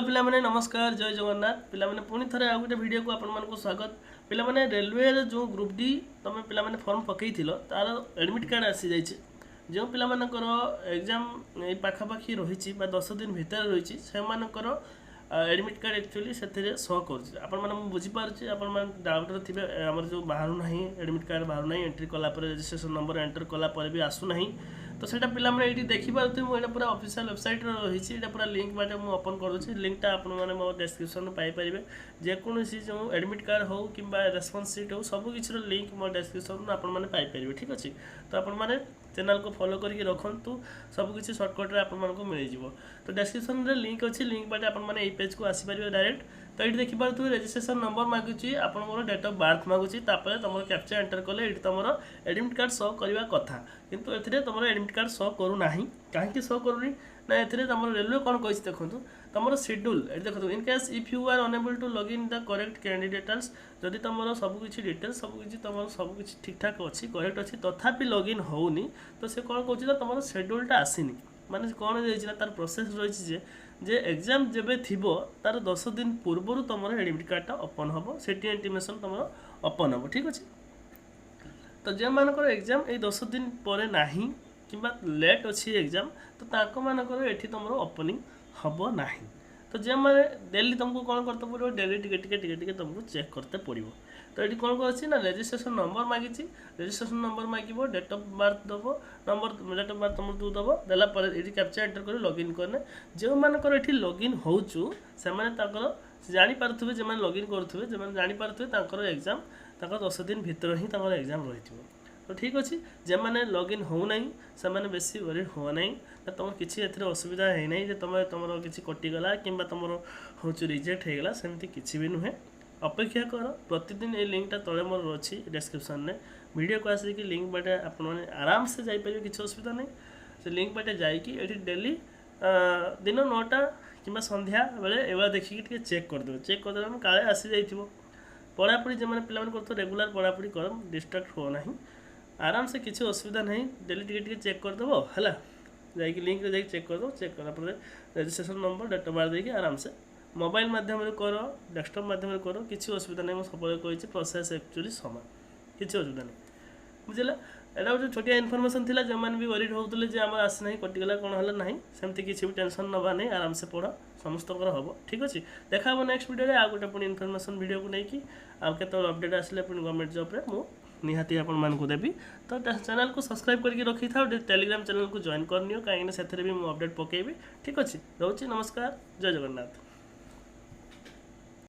पिला माने नमस्कार जय जगन्नाथ पिला माने पुणी थरे आ गोटे वीडियो को आपण मानको स्वागत पिला माने रेलवे जो ग्रुप डी तमे पिला माने फॉर्म पकई थिलो तार एडमिट कार्ड आसी जाइछे जो पिला मानकर एग्जाम ए पाखा पाखी रहिछि बा 10 दिन भीतर रहिछि से मानकर एडमिट कार्ड एक्चुअली से शो कर आपण बुझीपारे आपण डाउट थे आम जो बाहर ना एडमिट कार्ड बाहर ना एंट्री कलापर रजिस्ट्रेशन नंबर एंटर कलापर भी आसू ना तो सेटा पिला माने एठी देखि पारुथे मु एटा पूरा ऑफिशियल वेबसाइट रो रहिछि एटा पूरा लिंक बाटे मु ओपन कर दोछि लिंकटा आपण माने मो डिस्क्रिप्शन में पाई परिबे जे कोनोसी जो एडमिट कार्ड हो किबा रेस्पॉन्स शीट हो सब किछि रो लिंक मो डिस्क्रिप्शन में आपण माने पाई परिबे ठीक अछि तो आपण माने चैनल को फॉलो करके रखंतु सब किछि शॉर्टकट रे आपण मानको मिल जिवो तो डिस्क्रिप्शन रे लिंक अछि लिंक बाटे आपण माने ए पेज को आसी परिबे डायरेक्ट तो ये देखि पारथु रजिस्ट्रेशन नंबर मागुची आपन डेट ऑफ बर्थ मागुची तापर तुम कैप्चा एंटर कले ये तुम एडमिट कार्ड शो करवा कथा किंतु एथिरे तुम एडमिट कार्ड शो करू नाही काहे शो करूनी ना एथिरे तुम रेलवे कोन कहि देखंतु तुम शेड्यूल ये देखो in case if you are unable to log in the correct candidates जदि तुम सब किछि डिटेल्स सब किछि तुम सब किछि ठीक ठाक अछि करेक्ट अछि तथापि लॉग इन होउनी तो से कोन कहछि तुम शेड्यूलटा आसीनी माने कोन देछि तार प्रोसेस रहिछि जे एग्जाम जेबे थिबो तार 10 दिन पूर्व तुम एडमिट कार्डटा ओपन हम से इंटीमेशन तुम ओपन हम ठीक अच्छे तो जे मानकर एग्जाम ये 10 दिन पर नाही कि लेट अच्छी एग्जाम तो ताको मानकर एठी तुम ओपनिंग हम नाही तो जे माने डेली तुमको कौन करते पड़ो डेली टिके तुमको चेक करते पड़ो तो ये कौन कर ना रजिस्ट्रेशन नंबर मागी रजिस्ट्रेशन नंबर मांगो डेट ऑफ बर्थ दब नंबर डेट ऑफ बर्थ तुम तू दब देला ये कैप्चा एंटर कर लॉगिन करने जो मानकर ये लॉगिन होचु से जानी पारुथिबे जे माने लॉगिन करुथिबे जे माने जानी पारुथिबे तांकर एग्जाम तांकर 10 दिन भीतर ही तांकर एग्जाम रहिथिबो तो ठीक अच्छे जे माने लॉगिन हो नहीं से माने बेसी वरीड हो नहीं तुम किसी एथरे असुविधा है नहीं जे तुम तुम किसी कटिगला कि तुम हूँ रिजेक्ट हो गला सेमती किसी भी नुहे अपेक्षा कर प्रतिदिन ये लिंकटा तले मोर अच्छी डिस्क्रिप्शन में वीडियो को आसिक लिंक बाटे आपण आराम से जापर किसी असुविधा नहीं से लिंक बाटे जाकि डेली दिन 9टा कि संध्या बेले एवं देखिए चेक करदे काले आसी जाइए पढ़ापढ़ी जो मैंने पे कर रेगुलर पढ़ापढ़ी कर डिस्ट्राक्ट हो ना आराम से किसी असुविधा नहीं डेली टिके चेक करदेव है जाकि लिंक रे चेक करदो चेक कला registration number date of birth देखिए आराम से मोबाइल माध्यम कर डेस्कटॉप माध्यम कर किसी असुविधा नहीं सब कही प्रोसेस एक्चुअली समान किसी असुविधा नहीं बुझेगा एटा गोटे छोटिया इनफॉरमेशन थिला जो मैंने भी वरीड होते जे आम आसी ना कटिगला कौन है ना सेमती किसी भी टेंशन नवा नहीं आराम से पढ़ समस्त हम ठीक अच्छे देखा नेक्स्ट वीडियो आ गोटे पुणी इनफॉरमेशन वीडियो को लेकिन आउ केत अपडेट आसिले पुणी गवर्नमेंट जॉब रे मु निहाती आपण मानकु देबी तो चैनल को सब्सक्राइब करके रखी था टेलीग्राम चैनल को जॉइन करनियो कहीं से भी मु अपडेट पकेबी ठीक अच्छे रोची नमस्कार जय जगन्नाथ।